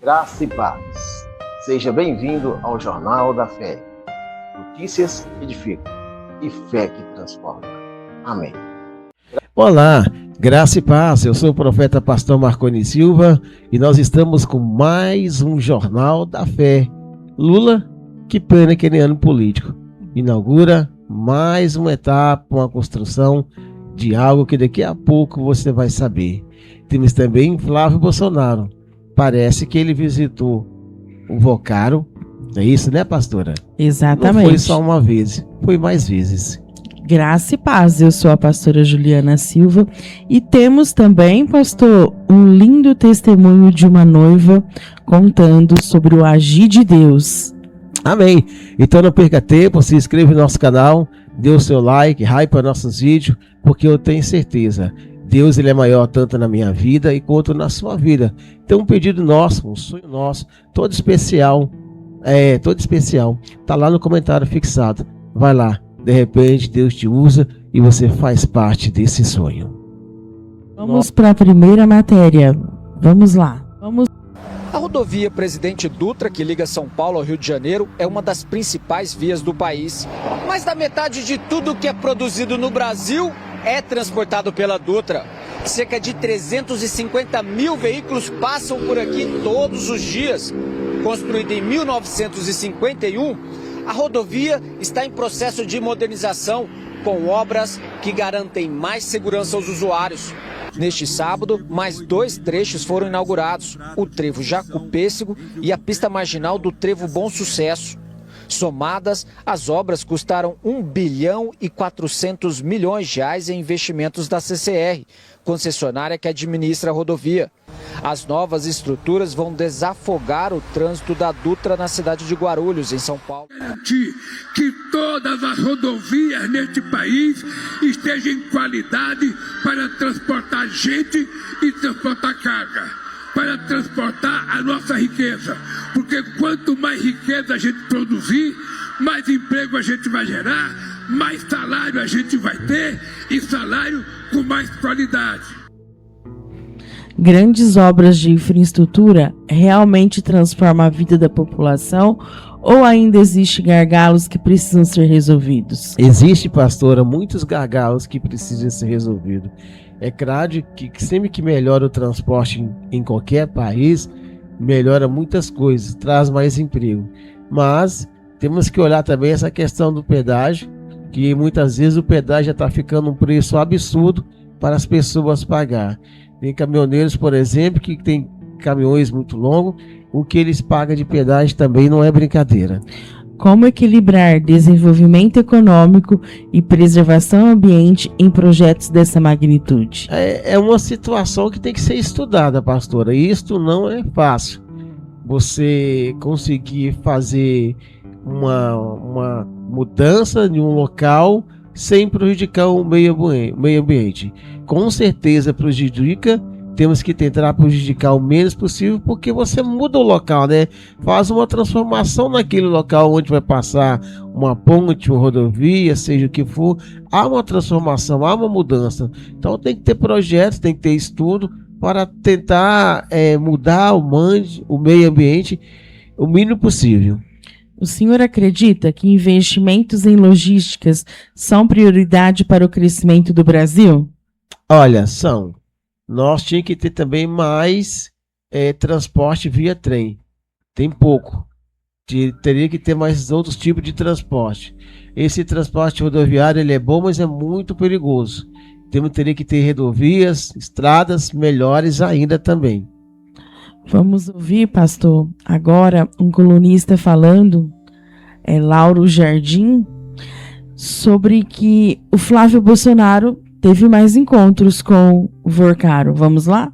Graça e paz. Seja bem-vindo ao Jornal da Fé. Notícias que edificam e fé que transforma. Amém. Olá, graça e paz. Eu sou o profeta pastor Marconi Silva e nós estamos com mais um Jornal da Fé. Lula, que pena aquele ano político. Inaugura mais uma etapa, uma construção de algo que daqui a pouco você vai saber. Temos também Flávio Bolsonaro. Parece que ele visitou o Vocaro. É isso, né, pastora? Exatamente. Não foi só uma vez, foi mais vezes. Graça e paz, eu sou a pastora Juliana Silva e temos também, pastor, um lindo testemunho de uma noiva contando sobre o agir de Deus. Amém. Então não perca tempo, se inscreva no nosso canal, dê o seu like, hype nossos vídeos, porque eu tenho certeza, Deus ele é maior tanto na minha vida e quanto na sua vida. Então um pedido nosso, um sonho nosso, todo especial, tá lá no comentário fixado. Vai lá, de repente Deus te usa e você faz parte desse sonho. Vamos para a primeira matéria. Vamos lá. A rodovia Presidente Dutra, que liga São Paulo ao Rio de Janeiro, é uma das principais vias do país. Mais da metade de tudo que é produzido no Brasil é transportado pela Dutra. Cerca de 350 mil veículos passam por aqui todos os dias. Construída em 1951, a rodovia está em processo de modernização, com obras que garantem mais segurança aos usuários. Neste sábado, mais 2 trechos foram inaugurados, o trevo Jacu-Pêssego e a pista marginal do trevo Bom Sucesso. Somadas, as obras custaram 1 bilhão e 400 milhões de reais em investimentos da CCR, concessionária que administra a rodovia. As novas estruturas vão desafogar o trânsito da Dutra na cidade de Guarulhos, em São Paulo. Garantir que todas as rodovias neste país estejam em qualidade para transportar gente e transportar carga, para transportar a nossa riqueza. Porque quanto mais riqueza a gente produzir, mais emprego a gente vai gerar, mais salário a gente vai ter e salário com mais qualidade. Grandes obras de infraestrutura realmente transformam a vida da população ou ainda existem gargalos que precisam ser resolvidos? Existe, pastora, muitos gargalos que precisam ser resolvidos. É claro que sempre que melhora o transporte em qualquer país, melhora muitas coisas, traz mais emprego. Mas temos que olhar também essa questão do pedágio, que muitas vezes o pedágio já está ficando um preço absurdo para as pessoas pagar. Tem caminhoneiros, por exemplo, que tem caminhões muito longos, o que eles pagam de pedágio também não é brincadeira. Como equilibrar desenvolvimento econômico e preservação ambiente em projetos dessa magnitude? É uma situação que tem que ser estudada, pastora. Isto não é fácil. Você conseguir fazer uma mudança de um local sem prejudicar o meio ambiente. Com certeza prejudica, temos que tentar prejudicar o menos possível, porque você muda o local, né? Faz uma transformação naquele local onde vai passar uma ponte, uma rodovia, seja o que for. Há uma transformação, há uma mudança. Então tem que ter projetos, tem que ter estudo para tentar mudar o meio ambiente o mínimo possível. O senhor acredita que investimentos em logísticas são prioridade para o crescimento do Brasil? Olha, são. Nós tínhamos que ter também mais transporte via trem. Tem pouco. Teria que ter mais outros tipos de transporte. Esse transporte rodoviário ele é bom, mas é muito perigoso. Teria que ter rodovias, estradas melhores ainda também. Vamos ouvir, pastor, agora um colunista falando, Lauro Jardim, sobre que o Flávio Bolsonaro teve mais encontros com o Vocaro. Vamos lá?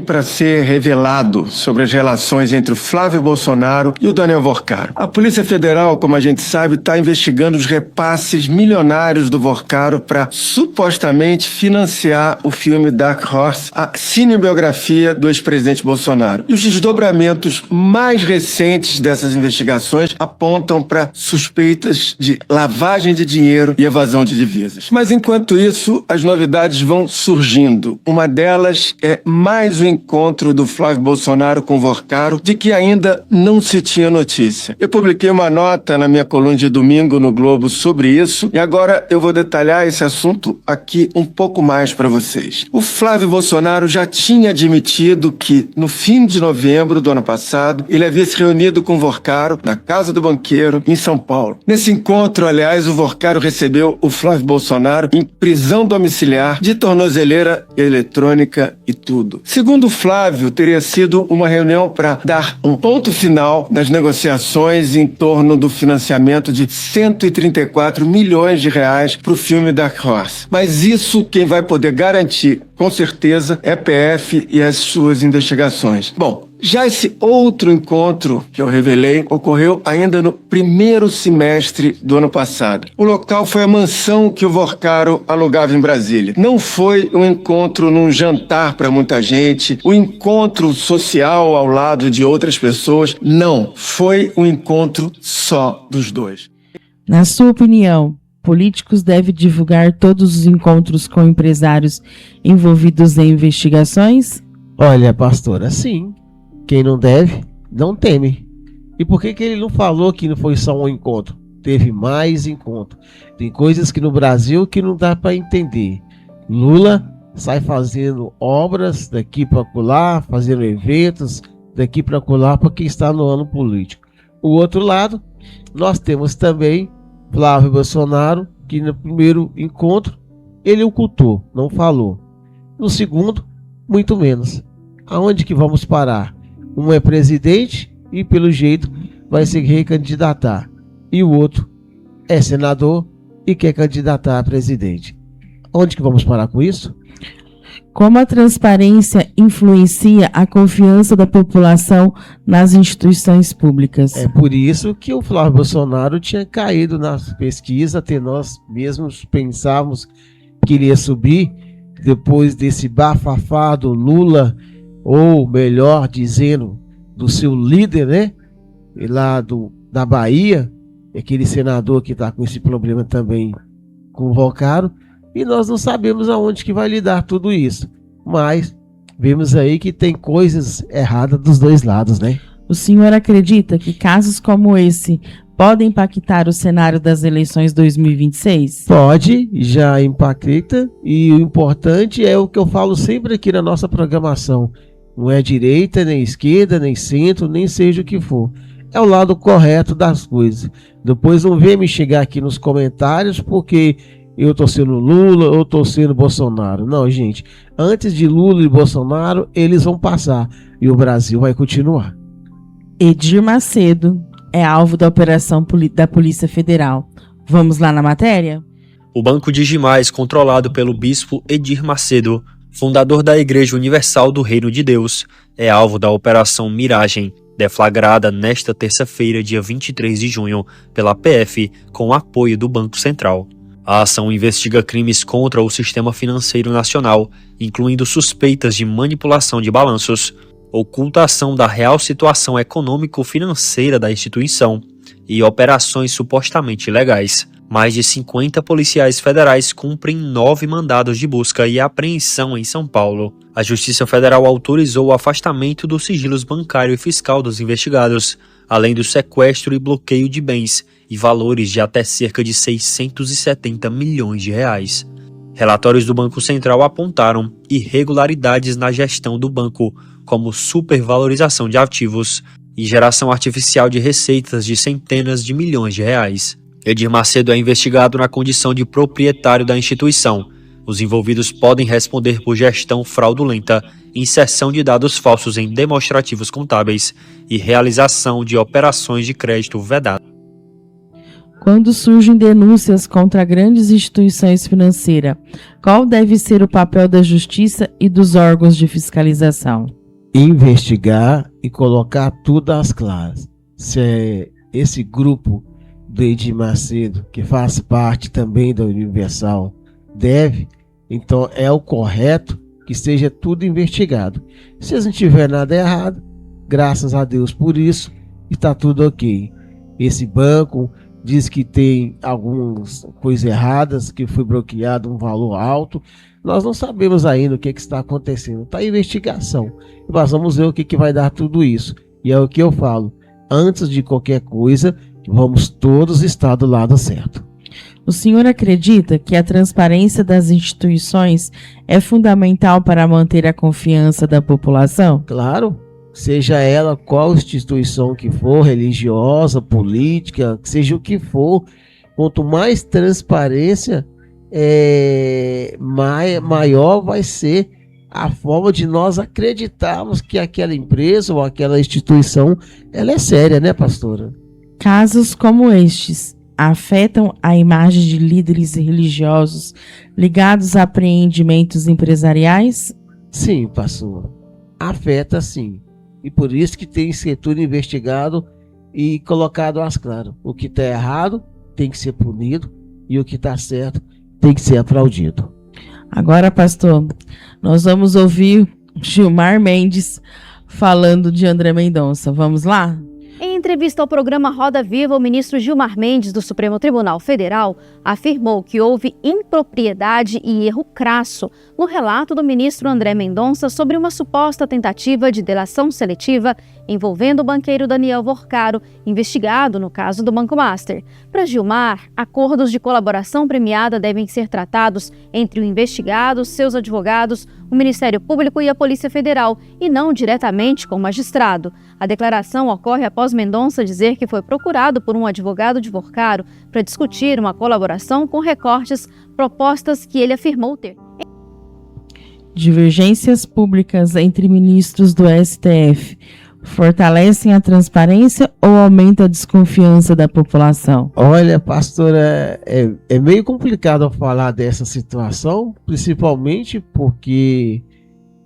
Para ser revelado sobre as relações entre o Flávio Bolsonaro e o Daniel Vocaro. A Polícia Federal, como a gente sabe, está investigando os repasses milionários do Vocaro para supostamente financiar o filme Dark Horse, a cinebiografia do ex-presidente Bolsonaro. E os desdobramentos mais recentes dessas investigações apontam para suspeitas de lavagem de dinheiro e evasão de divisas. Mas enquanto isso, as novidades vão surgindo. Uma delas é mais mais o encontro do Flávio Bolsonaro com o Vorcaro, de que ainda não se tinha notícia. Eu publiquei uma nota na minha coluna de domingo no Globo sobre isso, e agora eu vou detalhar esse assunto aqui um pouco mais para vocês. O Flávio Bolsonaro já tinha admitido que, no fim de novembro do ano passado, ele havia se reunido com o Vorcaro na Casa do Banqueiro, em São Paulo. Nesse encontro, aliás, o Vorcaro recebeu o Flávio Bolsonaro em prisão domiciliar, de tornozeleira eletrônica e tudo. Segundo o Flávio, teria sido uma reunião para dar um ponto final nas negociações em torno do financiamento de 134 milhões de reais para o filme Dark Horse. Mas isso quem vai poder garantir, com certeza, é a PF e as suas investigações. Bom, já esse outro encontro que eu revelei ocorreu ainda no primeiro semestre do ano passado. O local foi a mansão que o Vorcaro alugava em Brasília. Não foi um encontro num jantar para muita gente, um encontro social ao lado de outras pessoas. Não, foi um encontro só dos dois. Na sua opinião, políticos devem divulgar todos os encontros com empresários envolvidos em investigações? Olha, pastora, sim. Quem não deve, não teme. E por que ele não falou que não foi só um encontro? Teve mais encontro. Tem coisas que no Brasil que não dá para entender. Lula sai fazendo obras daqui para acolá, fazendo eventos daqui para acolá para quem está no ano político. O outro lado, nós temos também Flávio Bolsonaro, que no primeiro encontro ele ocultou, não falou. No segundo, muito menos. Aonde que vamos parar? Um é presidente e, pelo jeito, vai se recandidatar. E o outro é senador e quer candidatar a presidente. Onde que vamos parar com isso? Como a transparência influencia a confiança da população nas instituições públicas? É por isso que o Flávio Bolsonaro tinha caído na pesquisa, até nós mesmos pensávamos que ele ia subir depois desse bafafá do Lula, ou melhor dizendo, do seu líder, né? Lá da Bahia, aquele senador que está com esse problema também com o Vorcaro, e nós não sabemos aonde que vai lidar tudo isso. Mas vemos aí que tem coisas erradas dos dois lados, né? O senhor acredita que casos como esse podem impactar o cenário das eleições 2026? Pode, já impacta, e o importante é o que eu falo sempre aqui na nossa programação. Não é direita, nem esquerda, nem centro, nem seja o que for. É o lado correto das coisas. Depois não vem me chegar aqui nos comentários porque eu tô sendo Lula ou tô sendo Bolsonaro. Não, gente. Antes de Lula e Bolsonaro, eles vão passar. E o Brasil vai continuar. Edir Macedo é alvo da operação da Polícia Federal. Vamos lá na matéria? O Banco Digimais, controlado pelo bispo Edir Macedo, fundador da Igreja Universal do Reino de Deus, é alvo da Operação Miragem, deflagrada nesta terça-feira, dia 23 de junho, pela PF, com o apoio do Banco Central. A ação investiga crimes contra o sistema financeiro nacional, incluindo suspeitas de manipulação de balanços, ocultação da real situação econômico-financeira da instituição e operações supostamente ilegais. Mais de 50 policiais federais cumprem 9 mandados de busca e apreensão em São Paulo. A Justiça Federal autorizou o afastamento dos sigilos bancário e fiscal dos investigados, além do sequestro e bloqueio de bens e valores de até cerca de 670 milhões de reais. Relatórios do Banco Central apontaram irregularidades na gestão do banco, como supervalorização de ativos e geração artificial de receitas de centenas de milhões de reais. Edir Macedo é investigado na condição de proprietário da instituição. Os envolvidos podem responder por gestão fraudulenta, inserção de dados falsos em demonstrativos contábeis e realização de operações de crédito vedadas. Quando surgem denúncias contra grandes instituições financeiras, qual deve ser o papel da Justiça e dos órgãos de fiscalização? Investigar e colocar tudo às claras. Se é esse grupo do Edir Macedo, que faz parte também da Universal, deve, então é o correto que seja tudo investigado. Se não tiver nada errado, graças a Deus por isso, está tudo ok. Esse banco diz que tem algumas coisas erradas, que foi bloqueado um valor alto. Nós não sabemos ainda o que está acontecendo. Está em investigação. Nós vamos ver o que vai dar tudo isso. E é o que eu falo. Antes de qualquer coisa, vamos todos estar do lado certo. O senhor acredita que a transparência das instituições é fundamental para manter a confiança da população? Claro. Seja ela qual instituição que for, religiosa, política, seja o que for, quanto mais transparência, maior vai ser a forma de nós acreditarmos que aquela empresa ou aquela instituição ela é séria, né, pastora? Casos como estes afetam a imagem de líderes religiosos ligados a empreendimentos empresariais? Sim, pastor. Afeta sim. E por isso que tem que ser tudo investigado e colocado às claras. O que está errado tem que ser punido e o que está certo tem que ser aplaudido. Agora, pastor, nós vamos ouvir Gilmar Mendes falando de André Mendonça. Vamos lá? Em entrevista ao programa Roda Viva, o ministro Gilmar Mendes, do Supremo Tribunal Federal, afirmou que houve impropriedade e erro crasso no relato do ministro André Mendonça sobre uma suposta tentativa de delação seletiva envolvendo o banqueiro Daniel Vorcaro, investigado no caso do Banco Master. Para Gilmar, acordos de colaboração premiada devem ser tratados entre o investigado, seus advogados, o Ministério Público e a Polícia Federal, e não diretamente com o magistrado. A declaração ocorre após Mendonça dizer que foi procurado por um advogado de Vorcaro para discutir uma colaboração com recortes, propostas que ele afirmou ter. Divergências públicas entre ministros do STF fortalecem a transparência ou aumentam a desconfiança da população? Olha, pastora, é meio complicado falar dessa situação, principalmente porque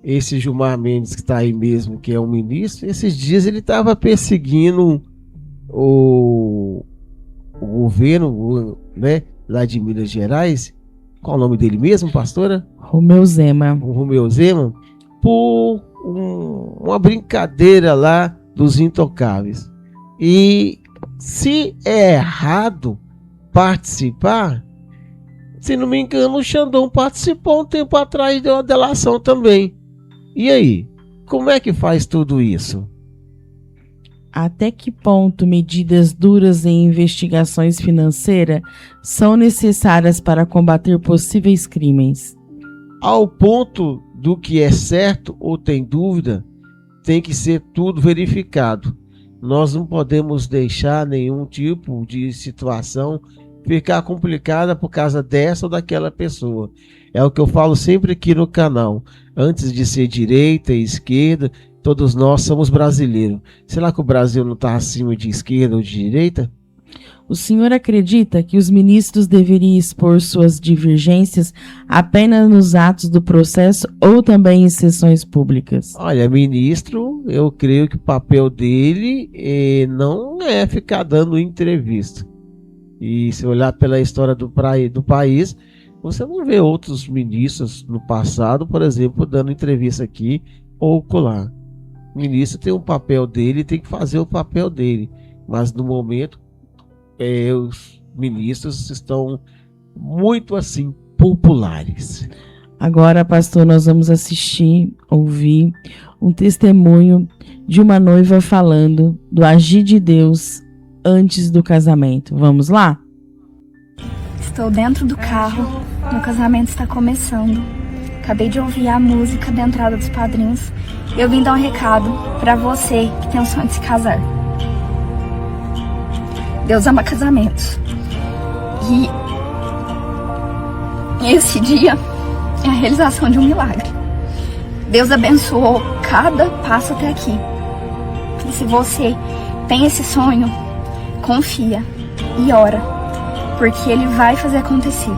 esse Gilmar Mendes que está aí mesmo, que é um ministro, esses dias ele estava perseguindo o governo, né, lá de Minas Gerais. Qual o nome dele mesmo, pastora? Romeu Zema. O Romeu Zema, por uma brincadeira lá dos intocáveis. E se é errado participar, se não me engano, o Xandão participou um tempo atrás de uma delação também. E aí, como é que faz tudo isso? Até que ponto medidas duras em investigações financeiras são necessárias para combater possíveis crimes? Ao ponto do que é certo ou tem dúvida, tem que ser tudo verificado. Nós não podemos deixar nenhum tipo de situação ficar complicada por causa dessa ou daquela pessoa. É o que eu falo sempre aqui no canal. Antes de ser direita e esquerda, todos nós somos brasileiros. Será que o Brasil não está acima de esquerda ou de direita? O senhor acredita que os ministros deveriam expor suas divergências apenas nos atos do processo ou também em sessões públicas? Olha, ministro, eu creio que o papel dele não é ficar dando entrevista. E se olhar pela história do país, você não vê outros ministros no passado, por exemplo, dando entrevista aqui ou colar. O ministro tem um papel dele, tem que fazer o papel dele. Mas no momento, os ministros estão muito assim, populares. Agora, pastor, nós vamos ouvir um testemunho de uma noiva falando do agir de Deus antes do casamento. Vamos lá? Estou dentro do carro, meu casamento está começando. Acabei de ouvir a música da entrada dos padrinhos. Eu vim dar um recado para você que tem o sonho de se casar. Deus ama casamentos. E esse dia é a realização de um milagre. Deus abençoou cada passo até aqui. E se você tem esse sonho, confia e ora, porque Ele vai fazer acontecer,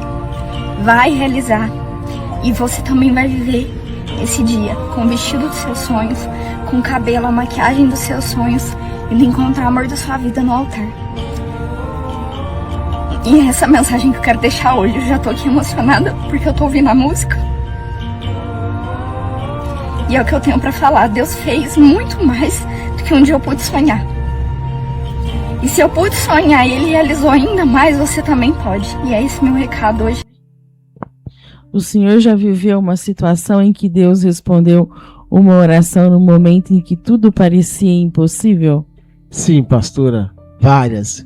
vai realizar, e você também vai viver esse dia com o vestido dos seus sonhos, com o cabelo, a maquiagem dos seus sonhos, e encontrar o amor da sua vida no altar. E essa mensagem que eu quero deixar hoje, eu já tô aqui emocionada porque eu tô ouvindo a música. E é o que eu tenho pra falar. Deus fez muito mais do que um dia eu pude sonhar. E se eu pude sonhar e ele realizou ainda mais, você também pode. E é esse meu recado hoje. O senhor já viveu uma situação em que Deus respondeu uma oração no momento em que tudo parecia impossível? Sim, pastora, várias,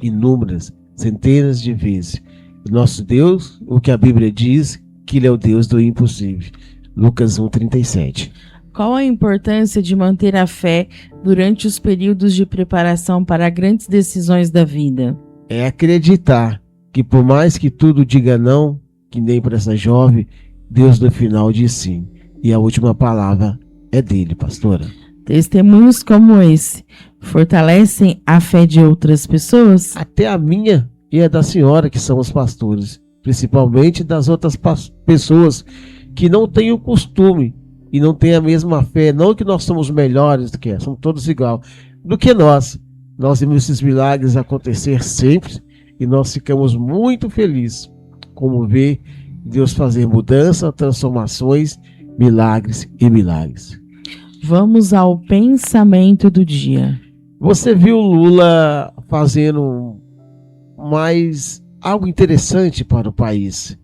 inúmeras, centenas de vezes. O nosso Deus, o que a Bíblia diz, que Ele é o Deus do impossível. Lucas 1:37. Qual a importância de manter a fé durante os períodos de preparação para grandes decisões da vida? É acreditar que por mais que tudo diga não, que nem para essa jovem, Deus no final diz sim. E a última palavra é dele, pastora. Testemunhos como esse fortalecem a fé de outras pessoas? Até a minha e a da senhora, que são os pastores. Principalmente das outras pessoas que não têm o costume e não têm a mesma fé. Não que nós somos melhores do que ela, somos todos igual do que nós. Nós vemos esses milagres acontecer sempre e nós ficamos muito felizes como ver Deus fazer mudança, transformações, milagres e milagres. Vamos ao pensamento do dia. Você viu Lula fazendo mais algo interessante para o país.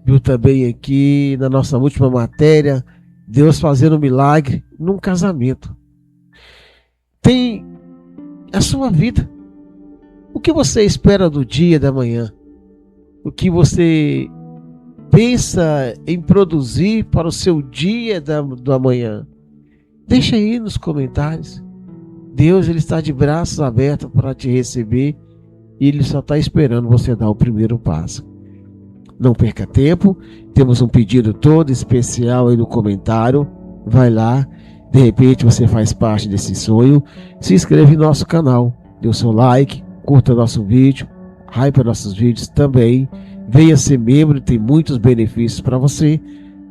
Viu também aqui na nossa última matéria, Deus fazendo um milagre num casamento. Tem a sua vida. O que você espera do dia da manhã? O que você pensa em produzir para o seu dia do amanhã? Deixa aí nos comentários. Deus, ele está de braços abertos para te receber e ele só está esperando você dar o primeiro passo. Não perca tempo, temos um pedido todo especial aí no comentário. Vai lá, de repente você faz parte desse sonho. Se inscreve no nosso canal, dê o seu like, curta nosso vídeo, hype nossos vídeos também. Venha ser membro, tem muitos benefícios para você.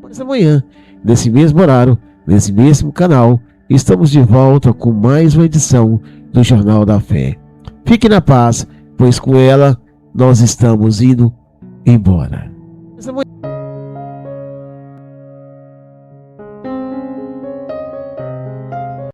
Mas amanhã, nesse mesmo horário, nesse mesmo canal, estamos de volta com mais uma edição do Jornal da Fé. Fique na paz, pois com ela nós estamos indo embora. Mas amanhã...